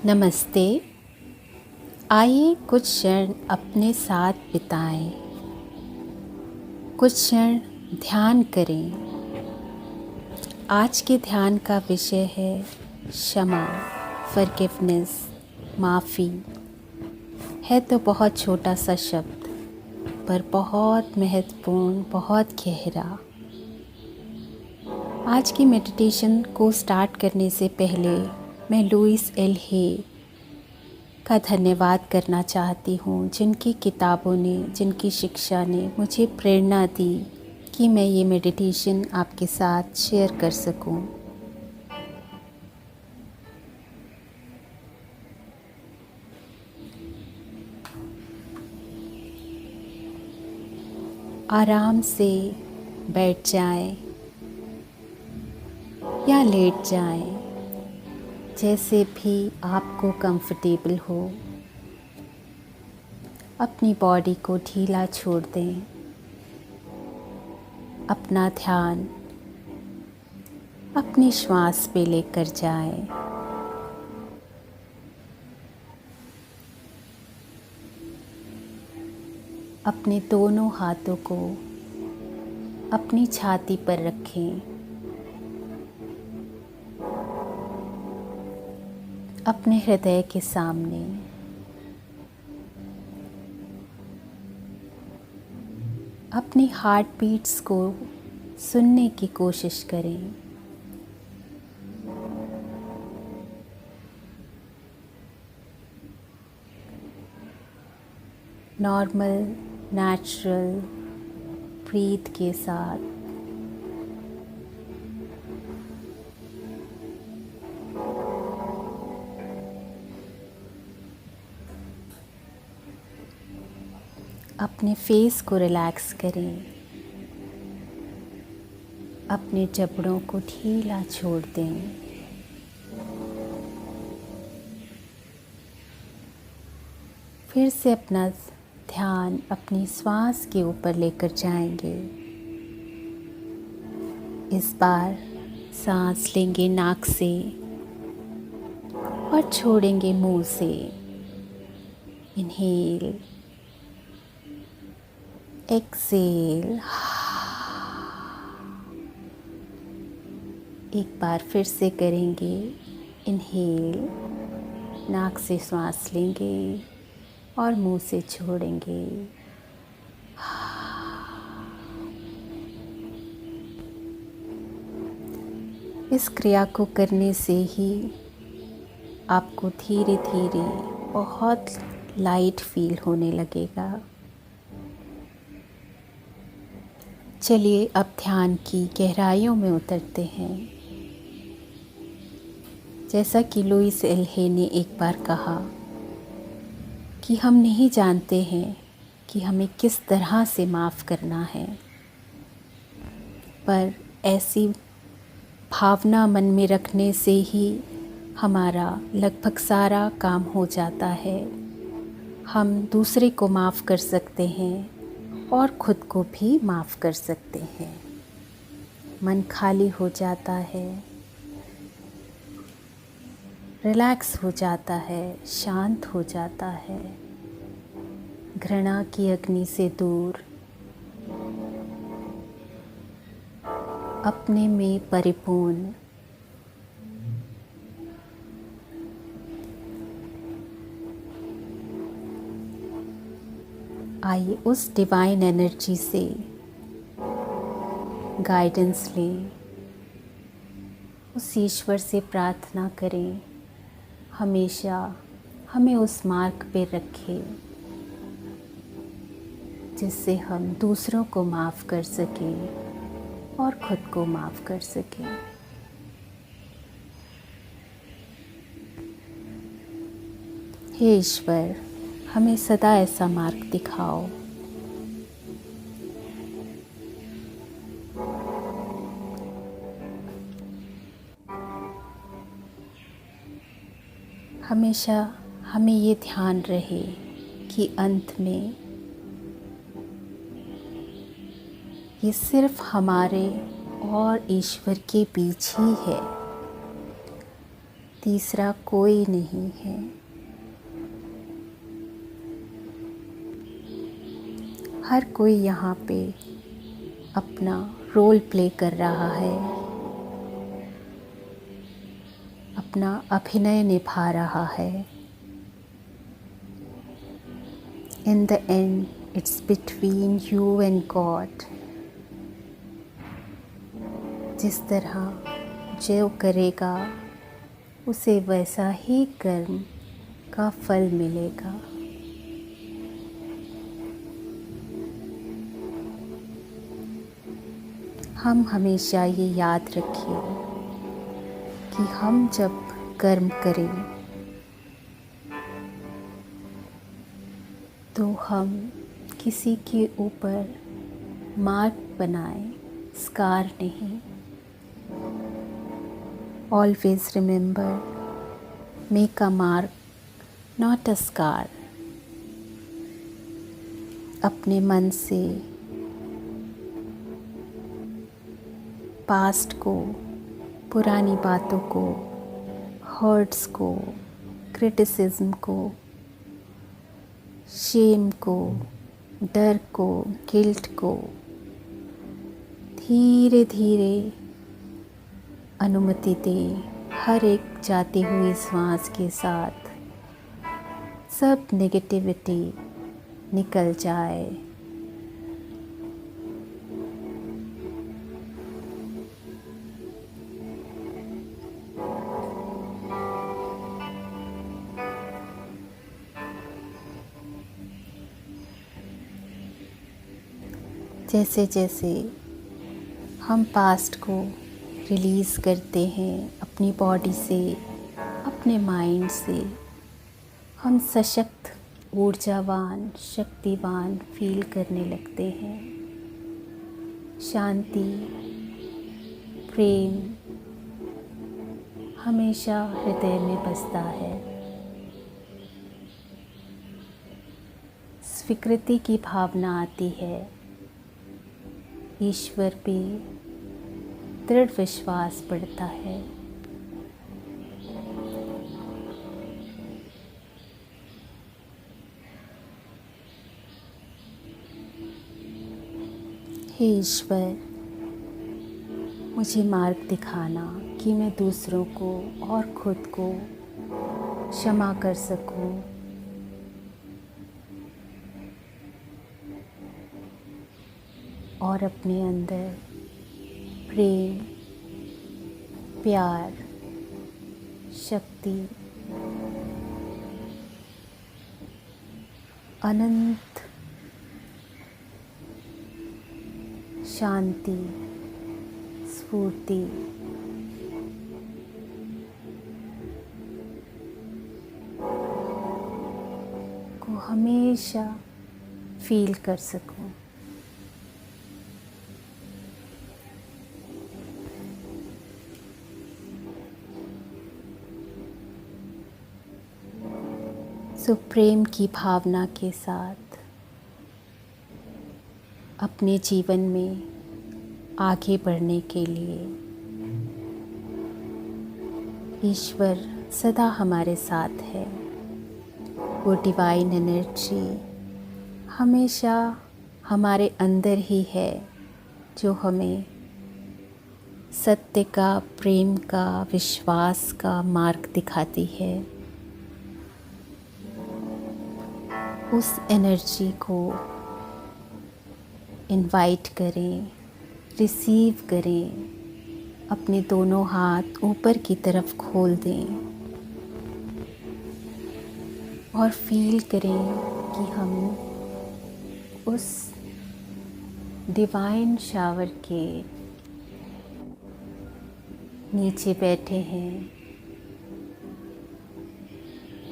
नमस्ते। आइए कुछ क्षण अपने साथ बिताएं, कुछ क्षण ध्यान करें। आज के ध्यान का विषय है क्षमा, फॉरगिवनेस, माफ़ी। है तो बहुत छोटा सा शब्द, पर बहुत महत्वपूर्ण, बहुत गहरा। आज की मेडिटेशन को स्टार्ट करने से पहले मैं लुइस एल हे का धन्यवाद करना चाहती हूँ, जिनकी किताबों ने, जिनकी शिक्षा ने मुझे प्रेरणा दी कि मैं ये मेडिटेशन आपके साथ शेयर कर सकूँ। आराम से बैठ जाएं या लेट जाएं, जैसे भी आपको कंफर्टेबल हो। अपनी बॉडी को ढीला छोड़ दें। अपना ध्यान अपनी श्वास पे लेकर जाएं। अपने दोनों हाथों को अपनी छाती पर रखें। अपने हृदय के सामने। अपनी हार्ट बीट्स को सुनने की कोशिश करें। नॉर्मल, नेचुरल ब्रीथ के साथ अपने फेस को रिलैक्स करें। अपने जबड़ों को ढीला छोड़ दें। फिर से अपना ध्यान अपनी श्वास के ऊपर लेकर जाएंगे। इस बार सांस लेंगे नाक से और छोड़ेंगे मुंह से। Inhale, exhale. एक बार फिर से करेंगे। इनहेल, नाक से सांस लेंगे और मुंह से छोड़ेंगे। इस क्रिया को करने से ही आपको धीरे धीरे बहुत लाइट फील होने लगेगा। चलिए अब ध्यान की गहराइयों में उतरते हैं। जैसा कि लुइस एल हे ने एक बार कहा कि हम नहीं जानते हैं कि हमें किस तरह से माफ़ करना है, पर ऐसी भावना मन में रखने से ही हमारा लगभग सारा काम हो जाता है। हम दूसरे को माफ़ कर सकते हैं और ख़ुद को भी माफ़ कर सकते हैं। मन खाली हो जाता है, रिलैक्स हो जाता है, शांत हो जाता है। घृणा की अग्नि से दूर, अपने में परिपूर्ण। आइए उस डिवाइन एनर्जी से गाइडेंस लें। उस ईश्वर से प्रार्थना करें, हमेशा हमें उस मार्ग पे रखे जिससे हम दूसरों को माफ़ कर सकें और ख़ुद को माफ़ कर सकें। हे ईश्वर, हमें सदा ऐसा मार्ग दिखाओ। हमेशा हमें ये ध्यान रहे कि अंत में ये सिर्फ हमारे और ईश्वर के बीच ही है। तीसरा कोई नहीं है। हर कोई यहाँ पे अपना रोल प्ले कर रहा है, अपना अभिनय निभा रहा है। In the end, it's between you and God. जिस तरह जो करेगा उसे वैसा ही कर्म का फल मिलेगा। हम हमेशा ये याद रखें कि हम जब कर्म करें तो हम किसी के ऊपर मार्क बनाएं, स्कार नहीं। Always remember, make a mark, not a scar. अपने मन से पास्ट को, पुरानी बातों को, हर्ट्स को, क्रिटिसिज्म को, शेम को, डर को, गिल्ट को धीरे धीरे अनुमति दें। हर एक जाती हुई सांस के साथ सब नेगेटिविटी निकल जाए। जैसे जैसे हम पास्ट को रिलीज़ करते हैं अपनी बॉडी से, अपने माइंड से, हम सशक्त, ऊर्जावान, शक्तिवान फील करने लगते हैं। शांति, प्रेम हमेशा हृदय में बसता है। स्वीकृति की भावना आती है। ईश्वर पे दृढ़ विश्वास बढ़ता है। हे ईश्वर, मुझे मार्ग दिखाना कि मैं दूसरों को और खुद को क्षमा कर सकूं। और अपने अंदर प्रेम, प्यार, शक्ति, अनंत शांति, स्फूर्ति को हमेशा फील कर सकूं। सो प्रेम की भावना के साथ अपने जीवन में आगे बढ़ने के लिए ईश्वर सदा हमारे साथ है। वो डिवाइन एनर्जी हमेशा हमारे अंदर ही है, जो हमें सत्य का, प्रेम का, विश्वास का मार्ग दिखाती है। उस एनर्जी को इनवाइट करें, रिसीव करें, अपने दोनों हाथ ऊपर की तरफ खोल दें और फील करें कि हम उस डिवाइन शावर के नीचे बैठे हैं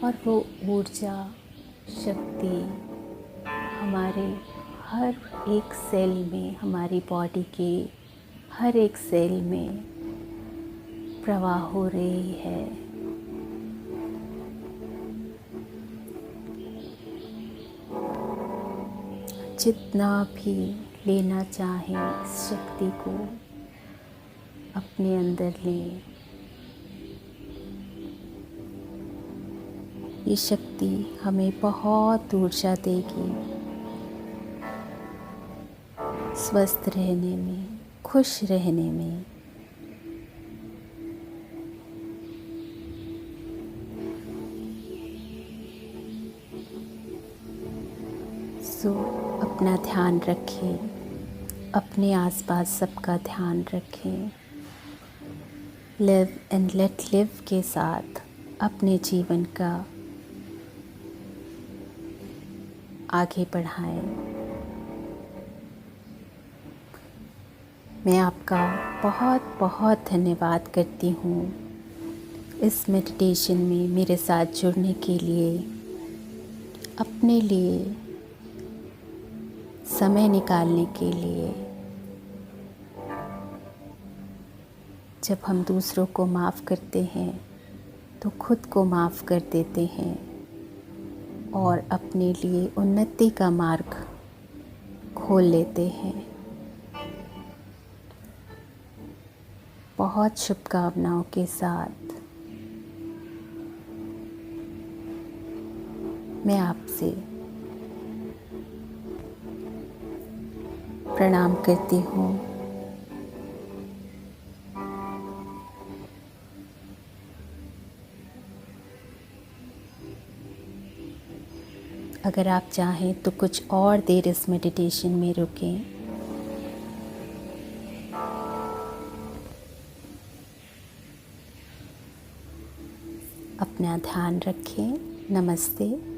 और वो ऊर्जा, शक्ति हमारे हर एक सेल में, हमारी बॉडी के हर एक सेल में प्रवाह हो रही है। जितना भी लेना चाहें इस शक्ति को अपने अंदर लें। ये शक्ति हमें बहुत ऊर्जा देगी स्वस्थ रहने में, खुश रहने में। सो अपना ध्यान रखें, अपने आसपास सबका ध्यान रखें। लिव एंड लेट लिव के साथ अपने जीवन का आगे बढ़ाएं। मैं आपका बहुत बहुत धन्यवाद करती हूँ इस मेडिटेशन में मेरे साथ जुड़ने के लिए, अपने लिए समय निकालने के लिए। जब हम दूसरों को माफ़ करते हैं तो खुद को माफ़ कर देते हैं और अपने लिए उन्नति का मार्ग खोल लेते हैं। बहुत शुभकामनाओं के साथ मैं आपसे प्रणाम करती हूँ। अगर आप चाहें तो कुछ और देर इस मेडिटेशन में रुकें। अपना ध्यान रखें। नमस्ते।